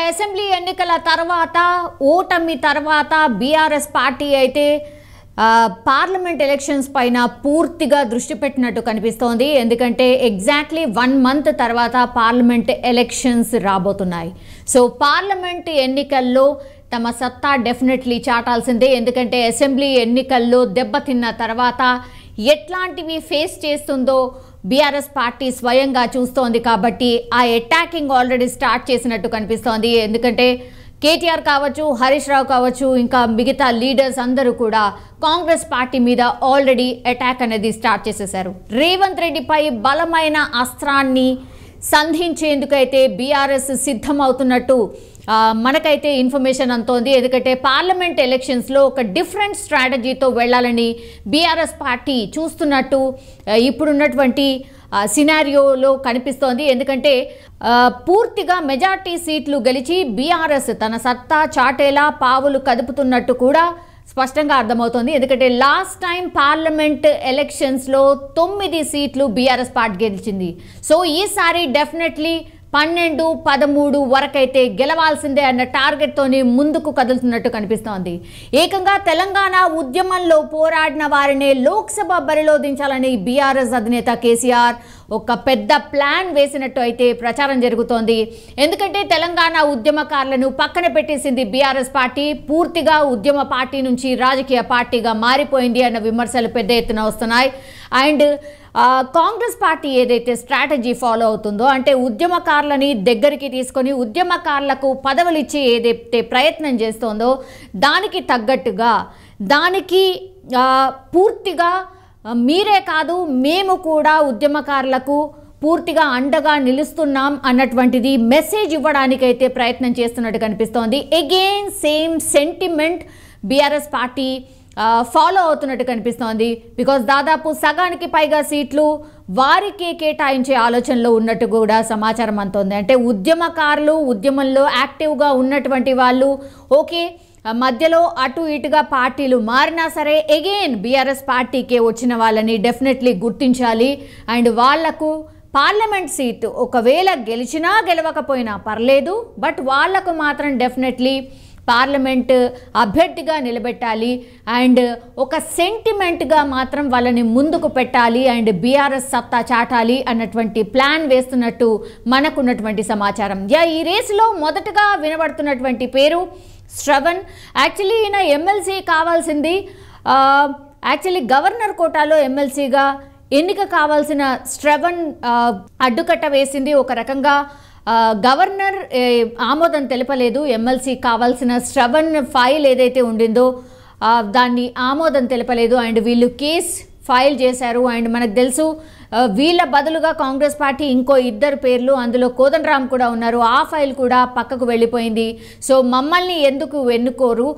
Assembly ఎన్నికల తర్వాత ఓటమి తర్వాత బీఆర్ఎస్ పార్టీ అయితే పార్లమెంట్ ఎలక్షన్స్ పైన పూర్తిగా దృష్టి పెట్టినట్టు కనిపిస్తోంది. ఎందుకంటే ఎగ్జాక్ట్లీ 1 మంత్ తర్వాత పార్లమెంట్ ఎలక్షన్స్ రాబోతున్నాయి. సో పార్లమెంట్ ఎన్నికల్లో తమ సత్తా డెఫినెట్లీ చాటాల్సిందే. ఎందుకంటే అసెంబ్లీ ఎన్నికల్లో దెబ్బతిన్న తర్వాత ఎట్లాంటివి ఫేస్ చేస్తుందో బీఆర్ఎస్ పార్టీ స్వయంగా చూస్తోంది. కాబట్టి ఆ అటాకింగ్ ఆల్రెడీ స్టార్ట్ చేసినట్టు కనిపిస్తోంది. ఎందుకంటే కేటీఆర్ కావచ్చు, హరీష్ రావు కావచ్చు, ఇంకా మిగతా లీడర్స్ అందరూ కూడా కాంగ్రెస్ పార్టీ మీద ఆల్రెడీ అటాక్ అనేది స్టార్ట్ చేసేశారు. రేవంత్ రెడ్డిపై బలమైన అస్త్రాన్ని సంధించేందుకైతే బీఆర్ఎస్ సిద్ధం అవుతున్నట్టు మనకైతే ఇన్ఫర్మేషన్ అంతోంది. ఎందుకంటే పార్లమెంట్ ఎలక్షన్స్లో ఒక డిఫరెంట్ స్ట్రాటజీతో వెళ్ళాలని బీఆర్ఎస్ పార్టీ చూస్తున్నట్టు ఇప్పుడున్నటువంటి సినారియోలో కనిపిస్తోంది. ఎందుకంటే పూర్తిగా మెజార్టీ సీట్లు గెలిచి బీఆర్ఎస్ తన సత్తా చాటేలా పావులు కదుపుతున్నట్టు కూడా స్పష్టంగా అర్థమవుతోంది. ఎందుకంటే లాస్ట్ టైం పార్లమెంట్ ఎలక్షన్స్లో 9 సీట్లు బీఆర్ఎస్ పార్టీ గెలిచింది. సో ఈసారి డెఫినెట్లీ 12, 13 వరకైతే గెలవాల్సిందే అన్న టార్గెట్తోనే ముందుకు కదులుతున్నట్టు కనిపిస్తోంది. ఏకంగా తెలంగాణ ఉద్యమంలో పోరాడిన వారినే లోక్సభ బరిలో దించాలని బీఆర్ఎస్ అధినేత కేసీఆర్ ఒక పెద్ద ప్లాన్ వేసినట్టు అయితే ప్రచారం జరుగుతోంది. ఎందుకంటే తెలంగాణ ఉద్యమకారులను పక్కన పెట్టేసింది బీఆర్ఎస్ పార్టీ. పూర్తిగా ఉద్యమ పార్టీ నుంచి రాజకీయ పార్టీగా మారిపోయింది అన్న విమర్శలు పెద్ద ఎత్తున వస్తున్నాయి. అండ్ కాంగ్రెస్ పార్టీ ఏదైతే స్ట్రాటజీ ఫాలో అవుతుందో, అంటే ఉద్యమకారులని దగ్గరికి తీసుకొని ఉద్యమకారులకు పదవులు ఇచ్చి ఏదైతే ప్రయత్నం చేస్తోందో దానికి తగ్గట్టుగా దానికి పూర్తిగా మీరే కాదు మేము కూడా ఉద్యమకారులకు పూర్తిగా అండగా నిలుస్తున్నాం అన్నటువంటిది మెసేజ్ ఇవ్వడానికైతే ప్రయత్నం చేస్తున్నట్టు కనిపిస్తోంది. Again same sentiment BRS party follow అవుతున్నట్టు కనిపిస్తోంది. బికాజ్ దాదాపు సగానికి పైగా సీట్లు వారికే కేటాయించే ఆలోచనలో ఉన్నట్టు కూడా సమాచారం అంతోంది. అంటే ఉద్యమకారులు, ఉద్యమంలో యాక్టివ్గా ఉన్నటువంటి వాళ్ళు ఓకే, మధ్యలో అటు ఇటుగా పార్టీలు మారినా సరే అగైన్ బీఆర్ఎస్ పార్టీకే వచ్చిన వాళ్ళని డెఫినెట్లీ గుర్తించాలి. అండ్ వాళ్లకు పార్లమెంట్ సీట్ ఒకవేళ గెలిచినా గెలవకపోయినా పర్లేదు, బట్ వాళ్లకు మాత్రం డెఫినెట్లీ పార్లమెంట్ అభ్యర్థిగా నిలబెట్టాలి. అండ్ ఒక సెంటిమెంట్గా మాత్రం వాళ్ళని ముందుకు పెట్టాలి అండ్ బీఆర్ఎస్ సత్తా చాటాలి అన్నటువంటి ప్లాన్ వేస్తున్నట్టు మనకున్నటువంటి సమాచారం. ఈ రేసులో మొదటగా వినబడుతున్నటువంటి పేరు శ్రవణ్. యాక్చువల్లీ ఈయన ఎమ్మెల్సీ కావాల్సింది, యాక్చువల్లీ గవర్నర్ కోటాలో ఎమ్మెల్సీగా ఎన్నిక కావాల్సిన శ్రవణ్ అడ్డుకట్ట వేసింది. ఒక రకంగా గవర్నర్ ఆమోదం తెలపలేదు. ఎమ్మెల్సీ కావాల్సిన శ్రవణ్ ఫైల్ ఏదైతే ఉండిందో దాన్ని ఆమోదం తెలపలేదు. అండ్ వీళ్ళు కేస్ ఫైల్ చేశారు. అండ్ మనకు తెలుసు వీళ్ళ బదులుగా కాంగ్రెస్ పార్టీ ఇంకో 2 పేర్లు, అందులో కోదండరామ్ కూడా ఉన్నారు, ఆ ఫైల్ కూడా పక్కకు వెళ్ళిపోయింది. సో మమ్మల్ని ఎందుకు ఎన్నుకోరు,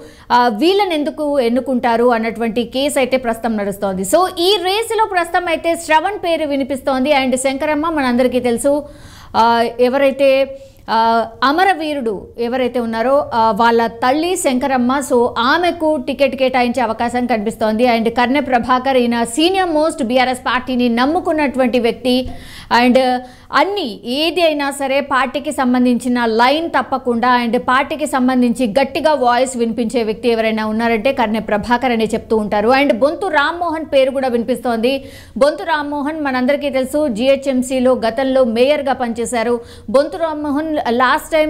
వీళ్ళని ఎందుకు ఎన్నుకుంటారు అన్నటువంటి కేసు అయితే ప్రస్తుతం నడుస్తోంది. సో ఈ రేసులో ప్రస్తుతం అయితే శ్రవణ్ పేరు వినిపిస్తోంది. అండ్ శంకరమ్మ మనందరికీ తెలుసు, ఎవరైతే అమరవీరుడు ఎవరైతే ఉన్నారో వాళ్ళ తల్లి శంకరమ్మ. సో ఆమెకు టికెట్ కేటాయించే అవకాశం కనిపిస్తోంది. అండ్ కర్నె ప్రభాకర్ ఈయన సీనియర్ మోస్ట్ బీఆర్ఎస్ పార్టీని నమ్ముకున్నటువంటి వ్యక్తి. అండ్ అన్ని ఏది అయినా సరే పార్టీకి సంబంధించిన లైన్ తప్పకుండా అండ్ పార్టీకి సంబంధించి గట్టిగా వాయిస్ వినిపించే వ్యక్తి ఎవరైనా ఉన్నారంటే కర్నె ప్రభాకర్ అనే చెప్తూ ఉంటారు. అండ్ బొంతు రామ్మోహన్ పేరు కూడా వినిపిస్తోంది. బొంతు రామ్మోహన్ మనందరికీ తెలుసు, జిహెచ్ఎంసీలో గతంలో మేయర్గా పనిచేశారు. Bonthu Rammohan last time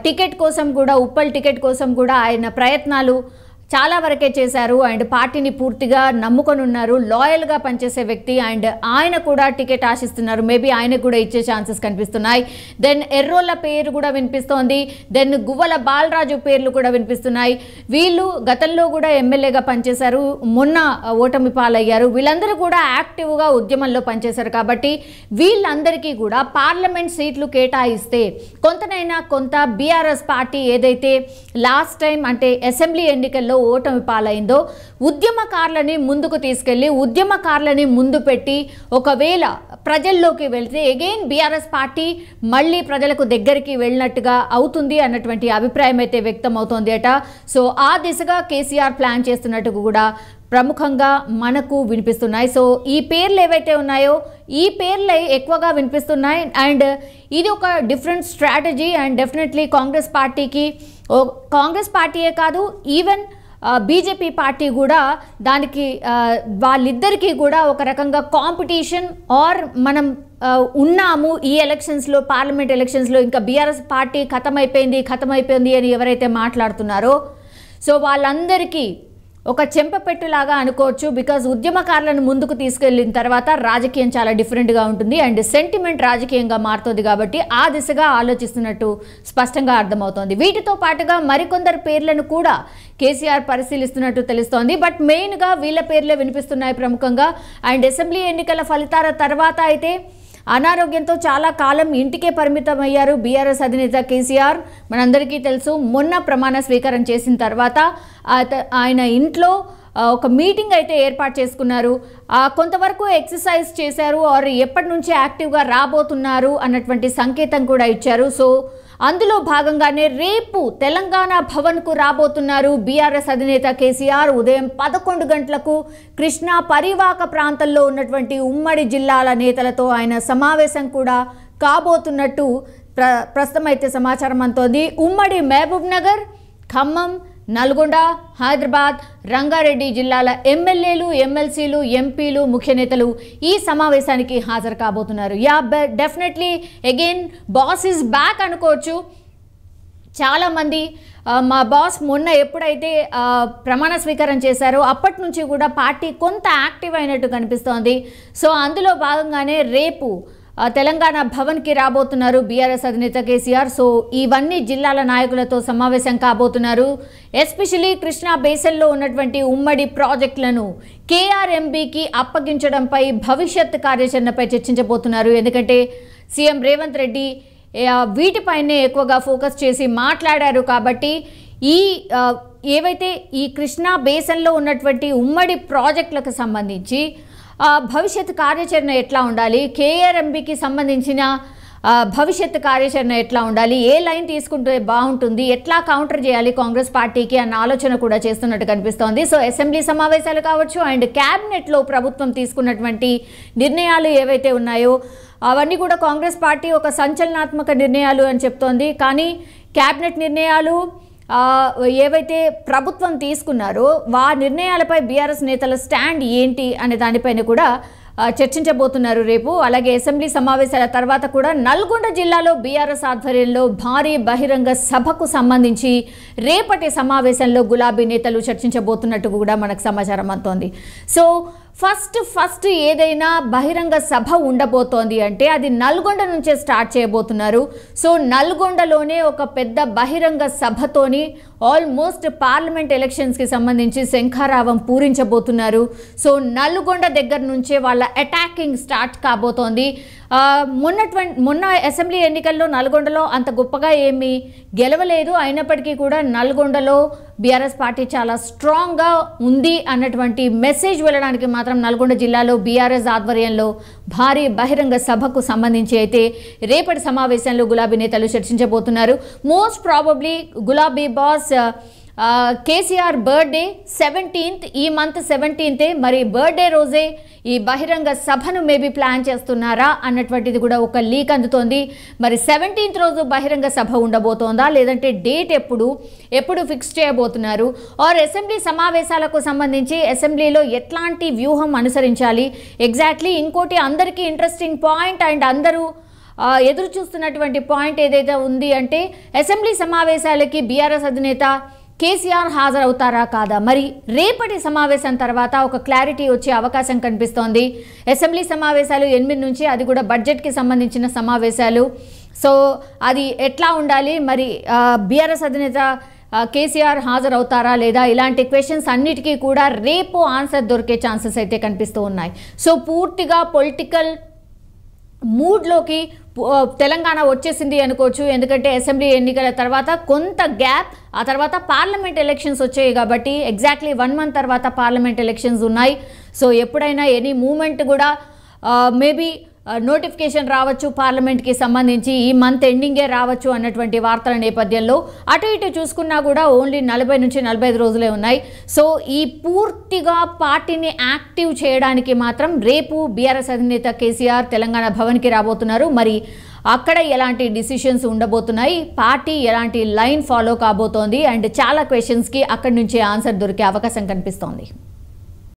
ticket కోసం కూడా, ఉప్పల్ టికెట్ కోసం కూడా ఆయన ప్రయత్నాలు చాలా వరకే చేశారు. అండ్ పార్టీని పూర్తిగా నమ్ముకొని ఉన్నారు, లాయల్గా పనిచేసే వ్యక్తి. అండ్ ఆయన కూడా టికెట్ ఆశిస్తున్నారు. మేబీ ఆయనకు కూడా ఇచ్చే ఛాన్సెస్ కనిపిస్తున్నాయి. దెన్ ఎర్రోళ్ళ పేరు కూడా వినిపిస్తోంది. దెన్ గువ్వల బాలరాజు పేర్లు కూడా వినిపిస్తున్నాయి. వీళ్ళు గతంలో కూడా ఎమ్మెల్యేగా పనిచేశారు, మొన్న ఓటమి పాలయ్యారు. వీళ్ళందరూ కూడా యాక్టివ్గా ఉద్యమంలో పనిచేశారు. కాబట్టి వీళ్ళందరికీ కూడా పార్లమెంట్ సీట్లు కేటాయిస్తే కొంత బీఆర్ఎస్ పార్టీ ఏదైతే లాస్ట్ టైం అంటే అసెంబ్లీ ఎన్నికల్లో ఓటమి పాలైందో ఉద్యమకారులని ముందుకు తీసుకెళ్లి ఉద్యమకారులని ముందు పెట్టి ఒకవేళ ప్రజల్లోకి వెళ్తే అగైన్ బీఆర్ఎస్ పార్టీ మళ్ళీ ప్రజలకు దగ్గరికి వెళ్ళినట్టుగా అవుతుంది అన్నటువంటి అభిప్రాయం అయితే వ్యక్తం అవుతోంది అట. సో ఆ దిశగా కేసీఆర్ ప్లాన్ చేస్తున్నట్టు కూడా ప్రముఖంగా మనకు వినిపిస్తున్నాయి. సో ఈ పేర్లు ఏవైతే ఉన్నాయో ఈ పేర్లే ఎక్కువగా వినిపిస్తున్నాయి. అండ్ ఇది ఒక different strategy and definitely Congress పార్టీయే కాదు, ఈవెన్ బీజేపీ పార్టీ కూడా దానికి వాళ్ళిద్దరికీ కూడా ఒక రకంగా కాంపిటీషన్ ఆర్ మనం ఉన్నాము ఈ ఎలక్షన్స్లో, పార్లమెంట్ ఎలక్షన్స్లో ఇంకా బీఆర్ఎస్ పార్టీ ఖతమైపోయింది అని ఎవరైతే మాట్లాడుతున్నారో సో వాళ్ళందరికీ ఒక చెంపపెట్టులాగా అనుకోవచ్చు. బికాజ్ ఉద్యమకారులను ముందుకు తీసుకెళ్ళిన తర్వాత రాజకీయం చాలా డిఫరెంట్గా ఉంటుంది అండ్ సెంటిమెంట్ రాజకీయంగా మారుతుంది కాబట్టి ఆ దిశగా ఆలోచిస్తున్నట్టు స్పష్టంగా అర్థమవుతోంది. వీటితో పాటుగా మరికొందరు పేర్లను కూడా కేసీఆర్ పరిశీలిస్తున్నట్టు తెలుస్తోంది. బట్ మెయిన్గా వీళ్ళ పేర్లే వినిపిస్తున్నాయి ప్రముఖంగా. అండ్ అసెంబ్లీ ఎన్నికల ఫలితాల తర్వాత అయితే అనారోగ్యంతో చాలా కాలం ఇంటికే పరిమితమయ్యారు బీఆర్ఎస్ అధినేత కేసీఆర్. మనందరికీ తెలుసు, మొన్న ప్రమాణ స్వీకారం చేసిన తర్వాత ఆయన ఇంట్లో ఒక మీటింగ్ అయితే ఏర్పాటు చేసుకున్నారు. కొంతవరకు ఎక్సర్సైజ్ చేశారు ఆర్ ఎప్పటి నుంచి యాక్టివ్గా రాబోతున్నారు అన్నటువంటి సంకేతం కూడా ఇచ్చారు. సో అందులో భాగంగానే రేపు తెలంగాణ భవన్కు రాబోతున్నారు బీఆర్ఎస్ అధినేత కేసీఆర్. ఉదయం 11 గంటలకు కృష్ణా పరివాహక ప్రాంతంలో ఉన్నటువంటి ఉమ్మడి జిల్లాల నేతలతో ఆయన సమావేశం కూడా కాబోతున్నట్టు ప్రస్తుతం అయితే సమాచారం అందుతోంది. ఉమ్మడి మహబూబ్ నగర్, ఖమ్మం, నల్గొండ, హైదరాబాద్, రంగారెడ్డి జిల్లాల ఎమ్మెల్యేలు, ఎమ్మెల్సీలు, ఎంపీలు, ముఖ్య నేతలు ఈ సమావేశానికి హాజరు కాబోతున్నారు. Definitely again boss is back అనుకోవచ్చు. చాలామంది మా బాస్ మొన్న ఎప్పుడైతే ప్రమాణ స్వీకారం చేశారో అప్పటి నుంచి కూడా పార్టీ కొంత యాక్టివ్ అయినట్టు కనిపిస్తోంది. సో అందులో భాగంగానే రేపు తెలంగాణ భవన్కి రాబోతున్నారు బీఆర్ఎస్ అధినేత కేసీఆర్. సో ఇవన్నీ జిల్లాల నాయకులతో సమావేశం కాబోతున్నారు. ఎస్పెషలీ కృష్ణా బేసిన్లో ఉన్నటువంటి ఉమ్మడి ప్రాజెక్టులను కేఆర్ఎంబీకి అప్పగించడంపై భవిష్యత్ కార్యాచరణపై చర్చించబోతున్నారు. ఎందుకంటే సీఎం రేవంత్ రెడ్డి వీటిపైనే ఎక్కువగా ఫోకస్ చేసి మాట్లాడారు కాబట్టి ఏవైతే ఈ కృష్ణా బేసిన్లో ఉన్నటువంటి ఉమ్మడి ప్రాజెక్టులకు సంబంధించి భవిష్యత్ కార్యాచరణ ఎట్లా ఉండాలి, కేఆర్ఎంబీకి సంబంధించిన భవిష్యత్ కార్యాచరణ ఎట్లా ఉండాలి, ఏ లైన్ తీసుకుంటే బాగుంటుంది, ఎట్లా కౌంటర్ చేయాలి కాంగ్రెస్ పార్టీకి అన్న ఆలోచన కూడా చేస్తున్నట్టు కనిపిస్తోంది. సో అసెంబ్లీ సమావేశాలు కావచ్చు అండ్ క్యాబినెట్లో ప్రభుత్వం తీసుకున్నటువంటి నిర్ణయాలు ఏవైతే ఉన్నాయో అవన్నీ కూడా కాంగ్రెస్ పార్టీ ఒక సంచలనాత్మక నిర్ణయాలు అని చెప్తోంది. కానీ క్యాబినెట్ నిర్ణయాలు ఏవైతే ప్రభుత్వం తీసుకున్నారో ఆ నిర్ణయాలపై బీఆర్ఎస్ నేతల స్టాండ్ ఏంటి అనే దానిపైన కూడా చర్చించబోతున్నారు రేపు. అలాగే అసెంబ్లీ సమావేశాల తర్వాత కూడా నల్గొండ జిల్లాలో బీఆర్ఎస్ ఆధ్వర్యంలో భారీ బహిరంగ సభకు సంబంధించి రేపటి సమావేశంలో గులాబీ నేతలు చర్చించబోతున్నట్టు కూడా మనకు సమాచారం అందుతోంది. సో ఫస్ట్ ఏదైనా బహిరంగ సభ ఉండబోతోంది అంటే అది నల్గొండ నుంచే స్టార్ట్ చేయబోతున్నారు. సో నల్గొండలోనే ఒక పెద్ద బహిరంగ సభతోని ఆల్మోస్ట్ పార్లమెంట్ ఎలక్షన్స్కి సంబంధించి శంఖారావం పూరించబోతున్నారు. సో నల్గొండ దగ్గర నుంచే వాళ్ళ అటాకింగ్ స్టార్ట్ కాబోతోంది. మొన్న అసెంబ్లీ ఎన్నికల్లో నల్గొండలో అంత గొప్పగా ఏమీ గెలవలేదు. అయినప్పటికీ కూడా నల్గొండలో బీఆర్ఎస్ పార్టీ చాలా స్ట్రాంగ్గా ఉంది అన్నటువంటి మెసేజ్ వెళ్ళడానికి మాత్రం నల్గొండ జిల్లాలో బీఆర్ఎస్ ఆధ్వర్యంలో భారీ బహిరంగ సభకు సంబంధించి అయితే రేపటి సమావేశంలో గులాబీ నేతలు చర్చించబోతున్నారు. మోస్ట్ ప్రాబబ్లీ గులాబీ బాస్ కేసీఆర్ బర్త్డే 17th, ఈ మంత్ 17th. మరి బర్త్డే రోజే ఈ బహిరంగ సభను మేబీ ప్లాన్ చేస్తున్నారా అన్నటువంటిది కూడా ఒక లీక్ అందుతోంది. మరి 17th రోజు బహిరంగ సభ ఉండబోతోందా లేదంటే డేట్ ఎప్పుడు ఫిక్స్ చేయబోతున్నారు ఆర్ అసెంబ్లీ సమావేశాలకు సంబంధించి అసెంబ్లీలో ఎట్లాంటి వ్యూహం అనుసరించాలి ఎగ్జాక్ట్లీ. ఇంకోటి అందరికీ ఇంట్రెస్టింగ్ పాయింట్ అండ్ అందరూ ఎదురు చూస్తున్నటువంటి పాయింట్ ఏదైతే ఉంది అంటే అసెంబ్లీ సమావేశాలకి బీఆర్ఎస్ అధినేత కేసీఆర్ హాజరవుతారా కాదా. మరి రేపటి సమావేశం తర్వాత ఒక క్లారిటీ వచ్చే అవకాశం కనిపిస్తోంది. అసెంబ్లీ సమావేశాలు 8 నుంచి, అది కూడా బడ్జెట్కి సంబంధించిన సమావేశాలు. సో అది ఎట్లా ఉండాలి, మరి బీఆర్ఎస్ అధినేత కేసీఆర్ హాజరవుతారా లేదా, ఇలాంటి క్వశ్చన్స్ అన్నిటికీ కూడా రేపు ఆన్సర్ దొరికే ఛాన్సెస్ అయితే కనిపిస్తూ ఉన్నాయి. సో పూర్తిగా పొలిటికల్ మూడ్లోకి తెలంగాణ వచ్చేసింది అనుకోవచ్చు. ఎందుకంటే అసెంబ్లీ ఎన్నికల తర్వాత కొంత గ్యాప్, ఆ తర్వాత పార్లమెంట్ ఎలక్షన్స్ వచ్చాయి కాబట్టి ఎగ్జాక్ట్లీ 1 month తర్వాత పార్లమెంట్ ఎలక్షన్స్ ఉన్నాయి. సో ఎప్పుడైనా ఎనీ మూమెంట్ కూడా మేబీ నోటిఫికేషన్ రావచ్చు పార్లమెంట్కి సంబంధించి, ఈ మంత్ ఎండింగే రావచ్చు అన్నటువంటి వార్తల నేపథ్యంలో అటు ఇటు చూసుకున్నా కూడా ఓన్లీ 40 నుంచి 45 రోజులే ఉన్నాయి. సో ఈ పూర్తిగా పార్టీని యాక్టివ్ చేయడానికి మాత్రం రేపు బీఆర్ఎస్ అధినేత కేసీఆర్ తెలంగాణ భవన్కి రాబోతున్నారు. మరి అక్కడ ఎలాంటి డిసిషన్స్ ఉండబోతున్నాయి, పార్టీ ఎలాంటి లైన్ ఫాలో కాబోతోంది అండ్ చాలా క్వశ్చన్స్కి అక్కడి నుంచి ఆన్సర్ దొరికే అవకాశం కనిపిస్తోంది.